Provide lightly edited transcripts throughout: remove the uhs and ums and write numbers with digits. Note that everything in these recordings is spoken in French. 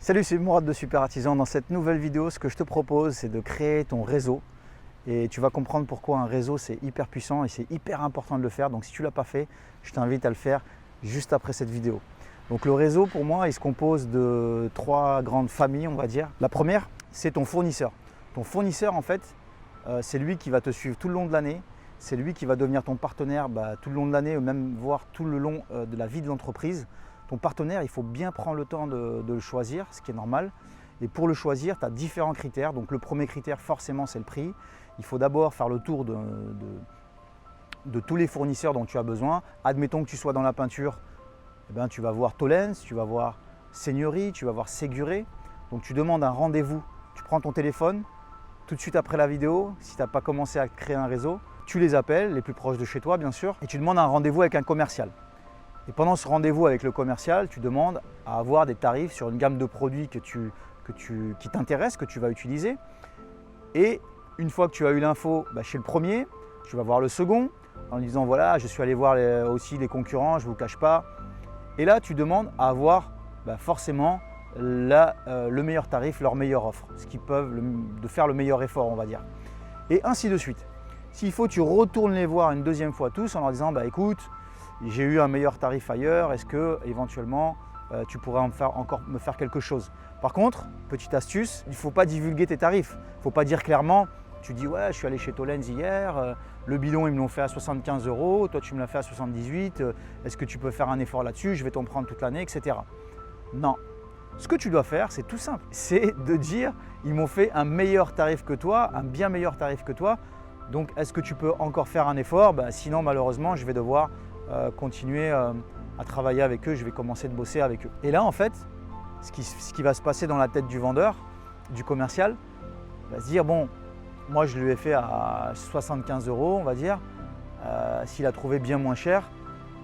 Salut, c'est Mourad de Super Artisan. Dans cette nouvelle vidéo, ce que je te propose, c'est de créer ton réseau. Et tu vas comprendre pourquoi un réseau, c'est hyper puissant et c'est hyper important de le faire. Donc si tu ne l'as pas fait, je t'invite à le faire juste après cette vidéo. Donc le réseau, pour moi, il se compose de trois grandes familles, on va dire. La première, c'est ton fournisseur. Ton fournisseur, en fait, c'est lui qui va te suivre tout le long de l'année. C'est lui qui va devenir ton partenaire tout le long de l'année, même voire tout le long de la vie de l'entreprise. Ton partenaire, il faut bien prendre le temps de le choisir, ce qui est normal. Et pour le choisir, tu as différents critères. Donc le premier critère, forcément, c'est le prix. Il faut d'abord faire le tour de tous les fournisseurs dont tu as besoin. Admettons que tu sois dans la peinture, tu vas voir Tollens, tu vas voir Seigneurie, tu vas voir Séguré. Donc tu demandes un rendez-vous, tu prends ton téléphone, tout de suite après la vidéo, si tu n'as pas commencé à créer un réseau, tu les appelles, les plus proches de chez toi bien sûr, et tu demandes un rendez-vous avec un commercial. Et pendant ce rendez-vous avec le commercial, tu demandes à avoir des tarifs sur une gamme de produits qui t'intéressent, que tu vas utiliser. Et une fois que tu as eu l'info chez le premier, tu vas voir le second en lui disant voilà, je suis allé voir aussi les concurrents, je ne vous cache pas. Et là, tu demandes à avoir forcément le meilleur tarif, leur meilleure offre, ce qui peuvent de faire le meilleur effort, on va dire. Et ainsi de suite. S'il faut, tu retournes les voir une deuxième fois tous en leur disant écoute, j'ai eu un meilleur tarif ailleurs, est-ce que éventuellement tu pourrais encore me faire quelque chose? Par contre, petite astuce, il ne faut pas divulguer tes tarifs. Il ne faut pas dire clairement, tu dis ouais, je suis allé chez Tollens hier, le bidon ils me l'ont fait à 75 €, toi tu me l'as fait à 78, est-ce que tu peux faire un effort là-dessus, je vais t'en prendre toute l'année, etc. Non. Ce que tu dois faire, c'est tout simple, c'est de dire ils m'ont fait un meilleur tarif que toi, un bien meilleur tarif que toi, donc est-ce que tu peux encore faire un effort? Sinon malheureusement je vais devoir continuer à travailler avec eux, je vais commencer de bosser avec eux. Et là en fait, ce qui va se passer dans la tête du vendeur, du commercial, va se dire bon, moi je lui ai fait à 75 €, on va dire, s'il a trouvé bien moins cher,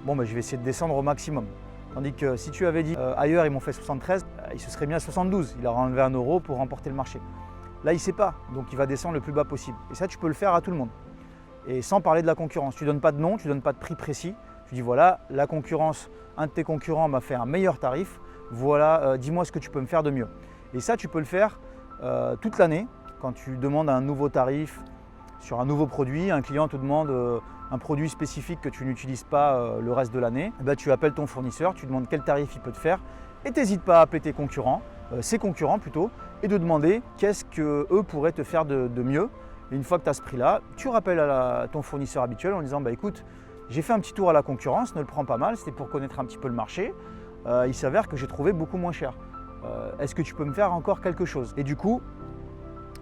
bon je vais essayer de descendre au maximum. Tandis que si tu avais dit ailleurs ils m'ont fait 73, il se serait mis à 72, il aura enlevé 1 € pour remporter le marché. Là il ne sait pas, donc il va descendre le plus bas possible. Et ça tu peux le faire à tout le monde. Et sans parler de la concurrence, tu ne donnes pas de nom, tu ne donnes pas de prix précis. Tu dis voilà, la concurrence, un de tes concurrents m'a fait un meilleur tarif, voilà, dis-moi ce que tu peux me faire de mieux. Et ça, tu peux le faire toute l'année. Quand tu demandes un nouveau tarif sur un nouveau produit, un client te demande un produit spécifique que tu n'utilises pas le reste de l'année, tu appelles ton fournisseur, tu demandes quel tarif il peut te faire et tu n'hésites pas à appeler tes concurrents, ses concurrents plutôt, et de demander qu'est-ce qu'eux pourraient te faire de mieux. Et une fois que tu as ce prix-là, tu rappelles à ton fournisseur habituel en disant écoute, j'ai fait un petit tour à la concurrence, ne le prends pas mal, c'était pour connaître un petit peu le marché. Il s'avère que j'ai trouvé beaucoup moins cher. Est-ce que tu peux me faire encore quelque chose? Et du coup,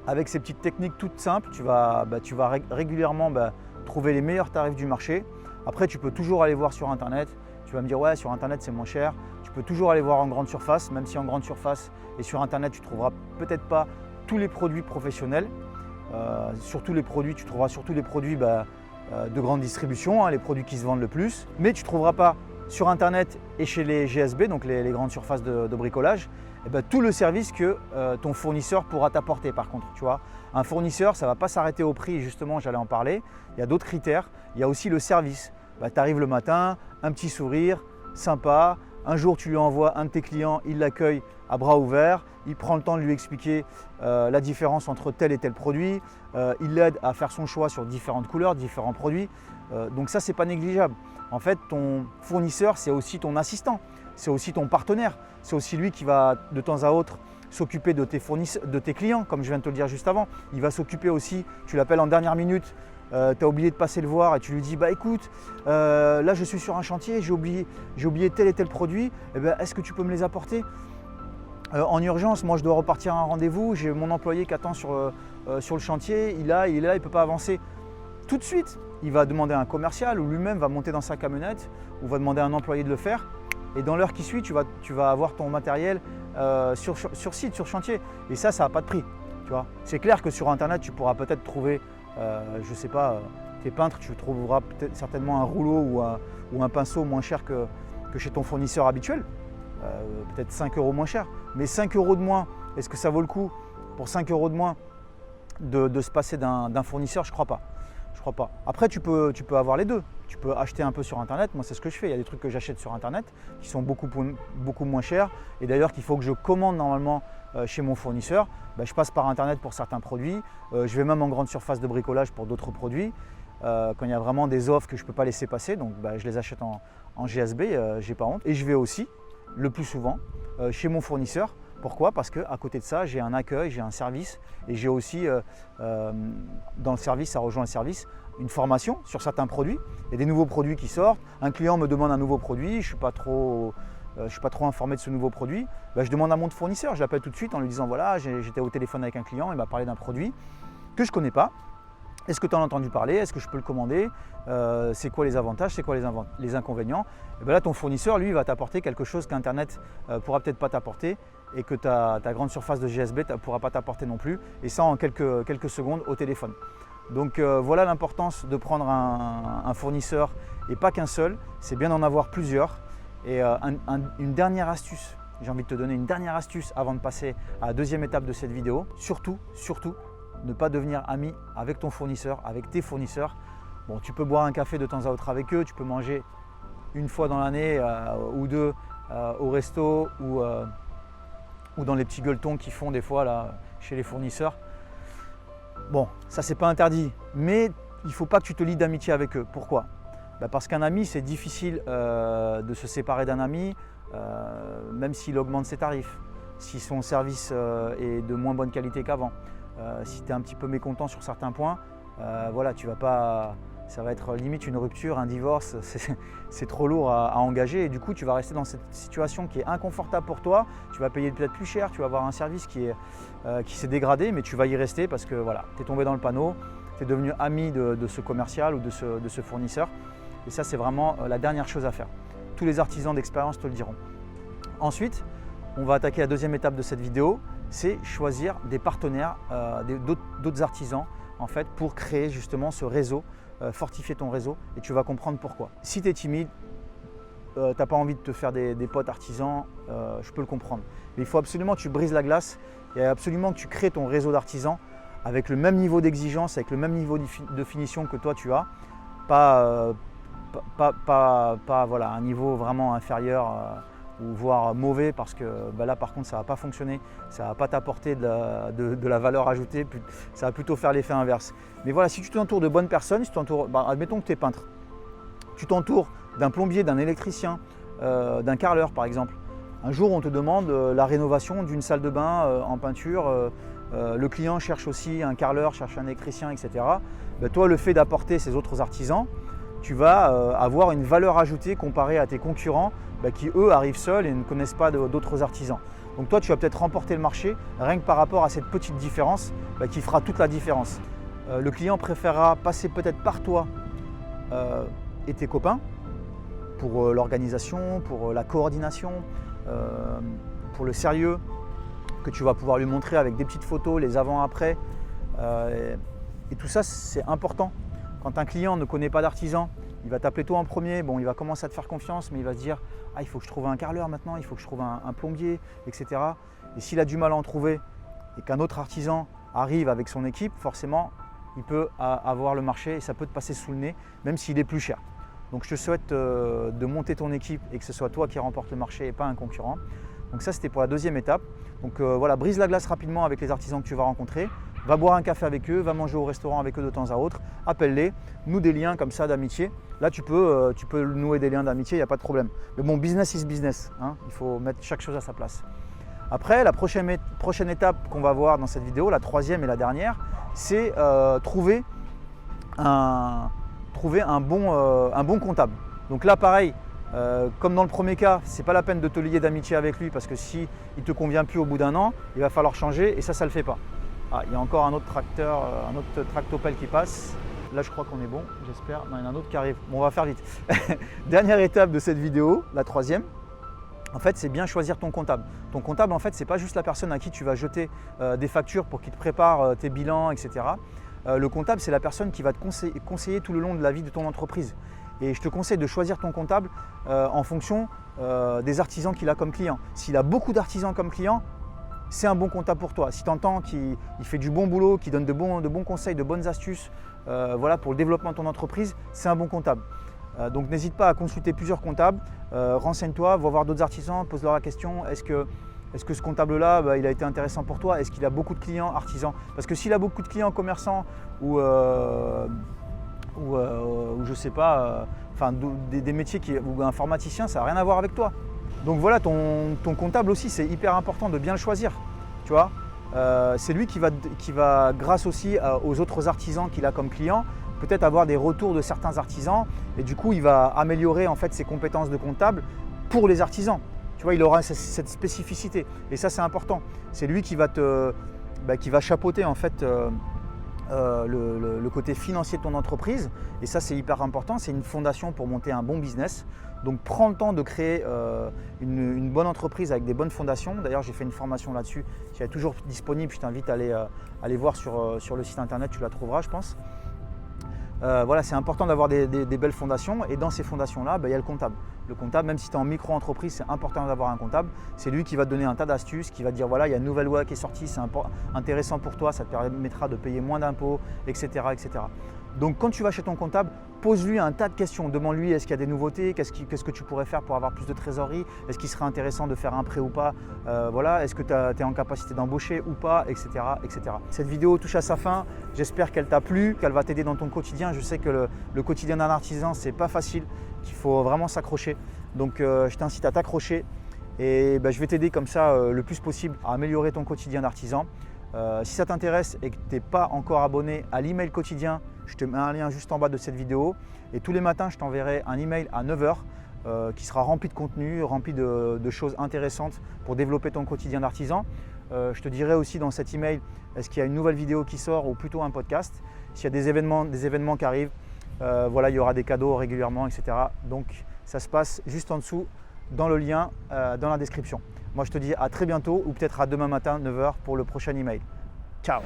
avec ces petites techniques toutes simples, tu vas régulièrement trouver les meilleurs tarifs du marché. Après, tu peux toujours aller voir sur Internet. Tu vas me dire ouais, sur Internet c'est moins cher. Tu peux toujours aller voir en grande surface, même si en grande surface et sur Internet tu ne trouveras peut-être pas tous les produits professionnels. Surtout les produits, tu trouveras surtout les produits de grande distribution, les produits qui se vendent le plus, mais tu ne trouveras pas sur Internet et chez les GSB, donc les grandes surfaces de bricolage, tout le service que ton fournisseur pourra t'apporter. Par contre, tu vois, un fournisseur, ça ne va pas s'arrêter au prix, justement, j'allais en parler. Il y a d'autres critères, il y a aussi le service. Tu arrives le matin, un petit sourire, sympa. Un jour, tu lui envoies un de tes clients, il l'accueille à bras ouverts, il prend le temps de lui expliquer la différence entre tel et tel produit, il l'aide à faire son choix sur différentes couleurs, différents produits. Donc ça, ce n'est pas négligeable. En fait, ton fournisseur, c'est aussi ton assistant, c'est aussi ton partenaire, c'est aussi lui qui va de temps à autre s'occuper de tes clients, comme je viens de te le dire juste avant. Il va s'occuper aussi, tu l'appelles en dernière minute, tu as oublié de passer le voir et tu lui dis écoute, là je suis sur un chantier, j'ai oublié tel et tel produit, est-ce que tu peux me les apporter en urgence? Moi je dois repartir à un rendez-vous, j'ai mon employé qui attend sur le chantier, il est là, il ne peut pas avancer. Tout de suite, il va demander à un commercial ou lui-même va monter dans sa camionnette ou va demander à un employé de le faire. Et dans l'heure qui suit, tu vas avoir ton matériel sur site, sur chantier. Et ça n'a pas de prix. C'est clair que sur Internet, tu pourras peut-être trouver, je ne sais pas, tes peintres, tu trouveras certainement un rouleau ou un pinceau moins cher que chez ton fournisseur habituel. Peut-être 5 € moins cher. Mais 5 € de moins, est-ce que ça vaut le coup pour 5 € de moins de se passer d'un fournisseur? Je ne crois pas. Je crois pas. Après, tu peux avoir les deux. Tu peux acheter un peu sur Internet. Moi, c'est ce que je fais. Il y a des trucs que j'achète sur Internet qui sont beaucoup moins chers. Et d'ailleurs, qu'il faut que je commande normalement chez mon fournisseur. Je passe par Internet pour certains produits. Je vais même en grande surface de bricolage pour d'autres produits. Quand il y a vraiment des offres que je ne peux pas laisser passer, donc je les achète en GSB, j'ai pas honte. Et je vais aussi, le plus souvent, chez mon fournisseur. Pourquoi? Parce qu'à côté de ça, j'ai un accueil, j'ai un service et j'ai aussi, dans le service, ça rejoint le service, une formation sur certains produits. Il y a des nouveaux produits qui sortent. Un client me demande un nouveau produit, je ne suis pas trop informé de ce nouveau produit. Je demande à mon fournisseur, je l'appelle tout de suite en lui disant voilà, j'étais au téléphone avec un client, il m'a parlé d'un produit que je ne connais pas. Est-ce que tu en as entendu parler? Est-ce que je peux le commander? C'est quoi les avantages? C'est quoi les inconvénients? Et là, ton fournisseur, lui, va t'apporter quelque chose qu'Internet ne pourra peut-être pas t'apporter et que ta grande surface de GSB ne pourra pas t'apporter non plus. Et ça en quelques secondes au téléphone. Donc voilà l'importance de prendre un fournisseur et pas qu'un seul. C'est bien d'en avoir plusieurs. Et une dernière astuce, j'ai envie de te donner une dernière astuce avant de passer à la deuxième étape de cette vidéo. Surtout, ne pas devenir ami avec ton fournisseur, avec tes fournisseurs. Bon, tu peux boire un café de temps à autre avec eux, tu peux manger une fois dans l'année ou deux au resto ou dans les petits gueuletons qu'ils font des fois là, chez les fournisseurs. Bon, ça c'est pas interdit, mais il ne faut pas que tu te lies d'amitié avec eux. Pourquoi? Parce qu'un ami, c'est difficile de se séparer d'un ami, même s'il augmente ses tarifs, si son service est de moins bonne qualité qu'avant. Si tu es un petit peu mécontent sur certains points, voilà, tu vas pas, ça va être limite une rupture, un divorce, c'est trop lourd à engager et du coup tu vas rester dans cette situation qui est inconfortable pour toi, tu vas payer peut-être plus cher, tu vas avoir un service qui s'est dégradé mais tu vas y rester parce que voilà, tu es tombé dans le panneau, tu es devenu ami de ce commercial ou de ce fournisseur et ça c'est vraiment la dernière chose à faire. Tous les artisans d'expérience te le diront. Ensuite, on va attaquer la deuxième étape de cette vidéo, c'est choisir des partenaires, d'autres artisans en fait, pour créer justement ce réseau, fortifier ton réseau et tu vas comprendre pourquoi. Si tu es timide, tu n'as pas envie de te faire des potes artisans, je peux le comprendre. Mais il faut absolument que tu brises la glace et absolument que tu crées ton réseau d'artisans avec le même niveau d'exigence, avec le même niveau de finition que toi tu as, pas voilà, un niveau vraiment inférieur ou voire mauvais parce que là par contre ça ne va pas fonctionner, ça ne va pas t'apporter de la valeur ajoutée, ça va plutôt faire l'effet inverse. Mais voilà, si tu t'entoures de bonnes personnes, si tu admettons que tu es peintre, tu t'entoures d'un plombier, d'un électricien, d'un carreleur par exemple. Un jour on te demande la rénovation d'une salle de bain en peinture, le client cherche aussi un carreleur, cherche un électricien, etc. Toi le fait d'apporter ces autres artisans, tu vas avoir une valeur ajoutée comparée à tes concurrents qui eux arrivent seuls et ne connaissent pas d'autres artisans. Donc toi tu vas peut-être remporter le marché rien que par rapport à cette petite différence qui fera toute la différence. Le client préférera passer peut-être par toi et tes copains pour l'organisation, pour la coordination, pour le sérieux que tu vas pouvoir lui montrer avec des petites photos, les avant-après. Et tout ça c'est important. Quand un client ne connaît pas d'artisan, il va t'appeler toi en premier, bon, il va commencer à te faire confiance, mais il va se dire « Ah, il faut que je trouve un carreleur maintenant, il faut que je trouve un plombier, etc. » Et s'il a du mal à en trouver et qu'un autre artisan arrive avec son équipe, forcément, il peut avoir le marché et ça peut te passer sous le nez, même s'il est plus cher. Donc je te souhaite de monter ton équipe et que ce soit toi qui remporte le marché et pas un concurrent. Donc ça, c'était pour la deuxième étape. Donc voilà, brise la glace rapidement avec les artisans que tu vas rencontrer. Va boire un café avec eux, va manger au restaurant avec eux de temps à autre, appelle-les, noue des liens comme ça d'amitié. Là, tu peux nouer des liens d'amitié, il n'y a pas de problème. Mais bon, business is business, hein. Il faut mettre chaque chose à sa place. Après, la prochaine étape qu'on va voir dans cette vidéo, la troisième et la dernière, c'est trouver un bon comptable. Donc là, pareil, comme dans le premier cas, ce n'est pas la peine de te lier d'amitié avec lui parce que s'il ne te convient plus au bout d'un an, il va falloir changer et ça ne le fait pas. Ah, il y a encore un autre tracteur, un autre tractopelle qui passe. Là, je crois qu'on est bon, j'espère. Non, il y en a un autre qui arrive. Bon, on va faire vite. Dernière étape de cette vidéo, la troisième. En fait, c'est bien choisir ton comptable. Ton comptable, en fait, ce n'est pas juste la personne à qui tu vas jeter des factures pour qu'il te prépare tes bilans, etc. Le comptable, c'est la personne qui va te conseiller tout le long de la vie de ton entreprise. Et je te conseille de choisir ton comptable en fonction des artisans qu'il a comme clients. S'il a beaucoup d'artisans comme clients, c'est un bon comptable pour toi. Si tu entends qu'il fait du bon boulot, qu'il donne de bons conseils, de bonnes astuces voilà, pour le développement de ton entreprise, c'est un bon comptable. Donc n'hésite pas à consulter plusieurs comptables, renseigne-toi, va voir d'autres artisans, pose-leur la question, est-ce que ce comptable-là, il a été intéressant pour toi? Est-ce qu'il a beaucoup de clients artisans? Parce que s'il a beaucoup de clients commerçants ou je sais pas, des métiers ou informaticien, ça n'a rien à voir avec toi. Donc voilà, ton comptable aussi, c'est hyper important de bien le choisir. Tu vois, c'est lui qui va, grâce aussi aux autres artisans qu'il a comme clients, peut-être avoir des retours de certains artisans et du coup, il va améliorer en fait ses compétences de comptable pour les artisans. Tu vois, il aura cette spécificité et ça, c'est important. C'est lui qui va chapeauter en fait le côté financier de ton entreprise et ça, c'est hyper important. C'est une fondation pour monter un bon business. Donc, prends le temps de créer une bonne entreprise avec des bonnes fondations. D'ailleurs, j'ai fait une formation là-dessus qui est toujours disponible. Je t'invite à aller voir sur le site internet, tu la trouveras, je pense. Voilà, c'est important d'avoir des belles fondations et dans ces fondations-là, il y a le comptable. Le comptable, même si tu es en micro-entreprise, c'est important d'avoir un comptable. C'est lui qui va te donner un tas d'astuces, qui va te dire voilà, il y a une nouvelle loi qui est sortie, c'est intéressant pour toi, ça te permettra de payer moins d'impôts, etc., etc. Donc quand tu vas chez ton comptable, pose-lui un tas de questions. Demande-lui est-ce qu'il y a des nouveautés, qu'est-ce que tu pourrais faire pour avoir plus de trésorerie, est-ce qu'il serait intéressant de faire un prêt ou pas, voilà, est-ce que tu es en capacité d'embaucher ou pas, etc., etc. Cette vidéo touche à sa fin, j'espère qu'elle t'a plu, qu'elle va t'aider dans ton quotidien. Je sais que le quotidien d'un artisan, c'est pas facile, qu'il faut vraiment s'accrocher. Donc je t'incite à t'accrocher et je vais t'aider comme ça le plus possible à améliorer ton quotidien d'artisan. Si ça t'intéresse et que tu n'es pas encore abonné à l'email quotidien, je te mets un lien juste en bas de cette vidéo et tous les matins je t'enverrai un email à 9 h qui sera rempli de contenu, rempli de choses intéressantes pour développer ton quotidien d'artisan. Je te dirai aussi dans cet email est-ce qu'il y a une nouvelle vidéo qui sort ou plutôt un podcast. S'il y a des événements qui arrivent, voilà, il y aura des cadeaux régulièrement, etc. Donc ça se passe juste en dessous dans le lien dans la description. Moi je te dis à très bientôt ou peut-être à demain matin 9 h pour le prochain email. Ciao!